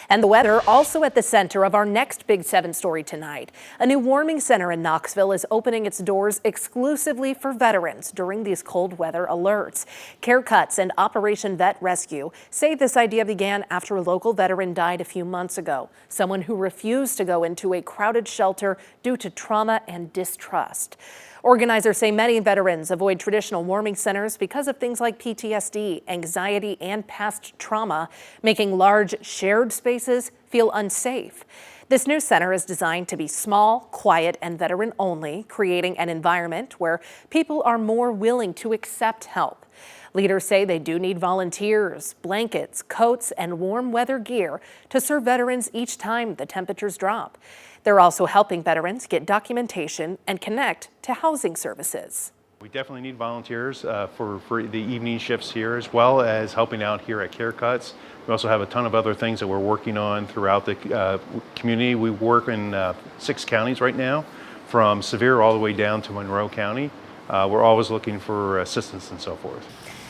And the weather also at the center of our next Big 7 story tonight. A new warming center in Knoxville is opening its doors exclusively for veterans during these cold weather alerts. Care Cuts and Operation Vet Rescue say this idea began after a local veteran died a few months ago. Someone who refused to go into a crowded shelter due to trauma and distrust. Organizers say many veterans avoid traditional warming centers because of things like PTSD, anxiety, and past trauma, making large shared spaces feel unsafe. This new center is designed to be small, quiet, and veteran-only, creating an environment where people are more willing to accept help. Leaders say they do need volunteers, blankets, coats, and warm weather gear to serve veterans each time the temperatures drop. They're also helping veterans get documentation and connect to housing services. We definitely need volunteers for the evening shifts here, as well as helping out here at Care Cuts. We also have a ton of other things that we're working on throughout the community. We work in 6 counties right now, from Sevier all the way down to Monroe County. We're always looking for assistance and so forth.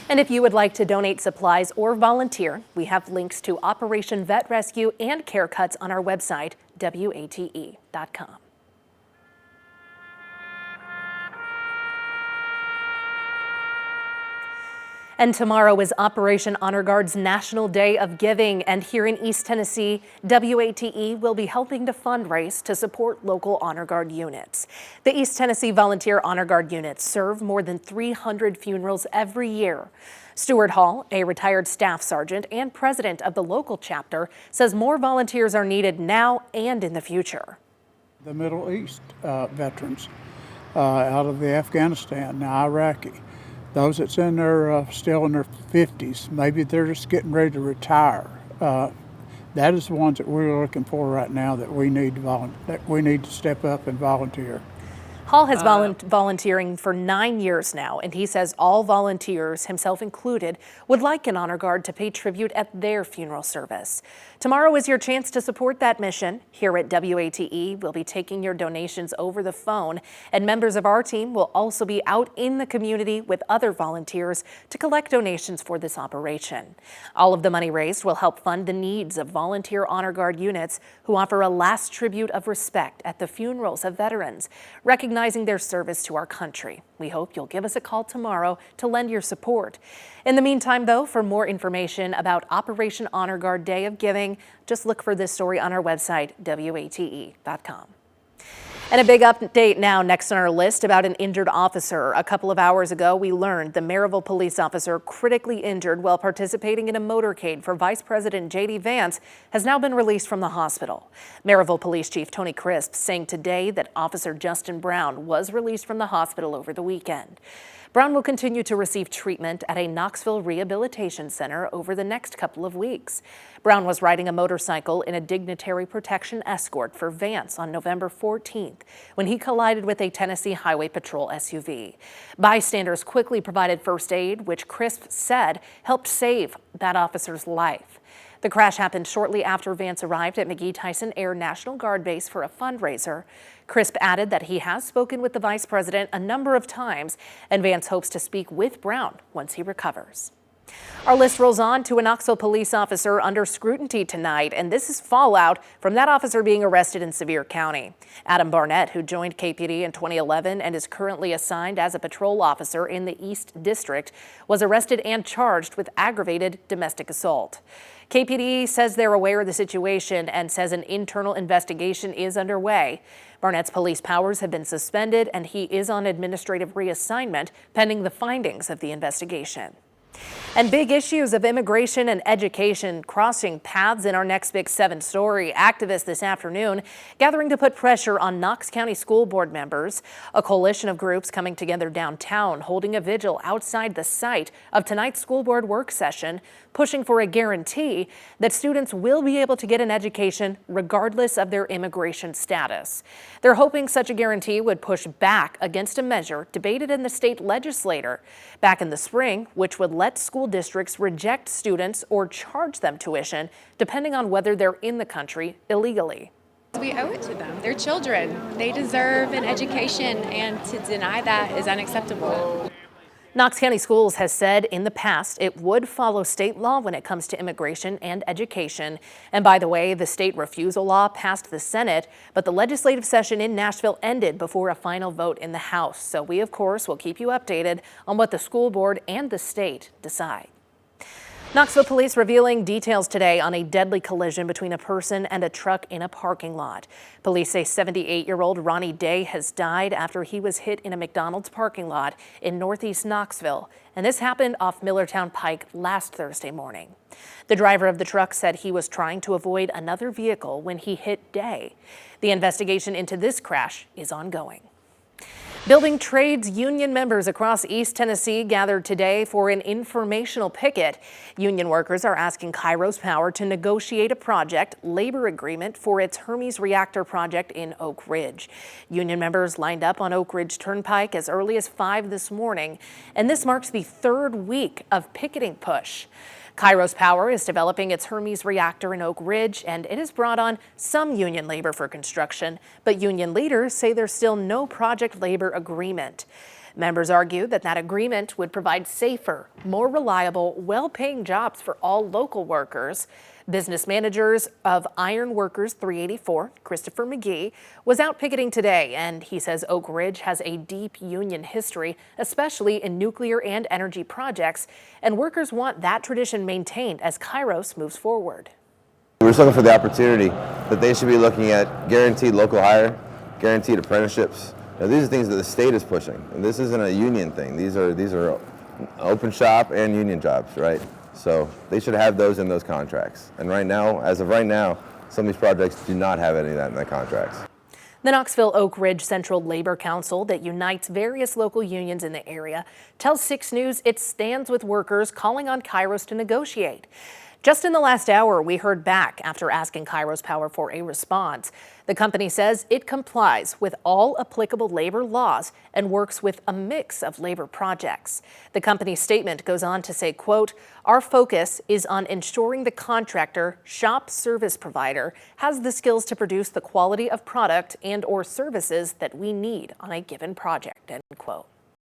And if you would like to donate supplies or volunteer, we have links to Operation Vet Rescue and Care Cuts on our website, WATE.com. And tomorrow is Operation Honor Guard's National Day of Giving, and here in East Tennessee, WATE will be helping to fundraise to support local Honor Guard units. The East Tennessee Volunteer Honor Guard units serve more than 300 funerals every year. Stuart Hall, a retired staff sergeant and president of the local chapter, says more volunteers are needed now and in the future. The Middle East veterans out of the Afghanistan, now Iraqi. Those that's in their still in their 50s, maybe they're just getting ready to retire. That is the ones that we're looking for right now that we need to step up and volunteer. Hall has volunteering for 9 years now, and he says all volunteers, himself included, would like an honor guard to pay tribute at their funeral service. Tomorrow is your chance to support that mission. Here at WATE, we'll be taking your donations over the phone, and members of our team will also be out in the community with other volunteers to collect donations for this operation. All of the money raised will help fund the needs of volunteer honor guard units who offer a last tribute of respect at the funerals of veterans, recognizing their service to our country. We hope you'll give us a call tomorrow to lend your support. In the meantime, though, for more information about Operation Honor Guard Day of Giving, just look for this story on our website, WATE.com. And a big update now next on our list about an injured officer. A couple of hours ago, we learned the Maryville police officer critically injured while participating in a motorcade for Vice President JD Vance has now been released from the hospital. Maryville Police Chief Tony Crisp saying today that Officer Justin Brown was released from the hospital over the weekend. Brown will continue to receive treatment at a Knoxville rehabilitation center over the next couple of weeks. Brown was riding a motorcycle in a dignitary protection escort for Vance on November 14th when he collided with a Tennessee Highway Patrol SUV. Bystanders quickly provided first aid, which Crisp said helped save that officer's life. The crash happened shortly after Vance arrived at McGee-Tyson Air National Guard Base for a fundraiser. Crisp added that he has spoken with the vice president a number of times, and Vance hopes to speak with Brown once he recovers. Our list rolls on to a Knoxville police officer under scrutiny tonight, and this is fallout from that officer being arrested in Sevier County. Adam Barnett, who joined KPD in 2011 and is currently assigned as a patrol officer in the East District, was arrested and charged with aggravated domestic assault. KPD says they're aware of the situation and says an internal investigation is underway. Barnett's police powers have been suspended, and he is on administrative reassignment pending the findings of the investigation. And big issues of immigration and education crossing paths in our next Big 7 story. Activists this afternoon gathering to put pressure on Knox County School Board members. A coalition of groups coming together downtown, holding a vigil outside the site of tonight's school board work session, pushing for a guarantee that students will be able to get an education regardless of their immigration status. They're hoping such a guarantee would push back against a measure debated in the state legislature back in the spring, which would let school districts reject students or charge them tuition depending on whether they're in the country illegally. We owe it to them. They're children. They deserve an education, and to deny that is unacceptable. Knox County Schools has said in the past it would follow state law when it comes to immigration and education. And by the way, the state refusal law passed the Senate, but the legislative session in Nashville ended before a final vote in the House. So we, of course, will keep you updated on what the school board and the state decide. Knoxville Police revealing details today on a deadly collision between a person and a truck in a parking lot. Police say 78-year-old Ronnie Day has died after he was hit in a McDonald's parking lot in northeast Knoxville. And this happened off Millertown Pike last Thursday morning. The driver of the truck said he was trying to avoid another vehicle when he hit Day. The investigation into this crash is ongoing. Building trades union members across East Tennessee gathered today for an informational picket. Union workers are asking Kairos Power to negotiate a project labor agreement for its Hermes reactor project in Oak Ridge. Union members lined up on Oak Ridge Turnpike as early as 5 this morning, and this marks the third week of picketing push. Kairos Power is developing its Hermes reactor in Oak Ridge, and it has brought on some union labor for construction, but union leaders say there's still no project labor agreement. Members argue that that agreement would provide safer, more reliable, well-paying jobs for all local workers. Business managers of Iron Workers 384, Christopher McGee, was out picketing today, and he says Oak Ridge has a deep union history, especially in nuclear and energy projects, and workers want that tradition maintained as Kairos moves forward. We're just looking for the opportunity that they should be looking at guaranteed local hire, guaranteed apprenticeships. Now, these are things that the state is pushing, and this isn't a union thing. These are open shop and union jobs, right? So they should have those in those contracts. And right now, as of right now, some of these projects do not have any of that in their contracts. The Knoxville Oak Ridge Central Labor Council that unites various local unions in the area tells 6 News it stands with workers calling on Kairos to negotiate. Just in the last hour, we heard back after asking Kairos Power for a response. The company says it complies with all applicable labor laws and works with a mix of labor projects. The company's statement goes on to say, quote, "Our focus is on ensuring the contractor, shop service provider has the skills to produce the quality of product and/or services that we need on a given project," end quote.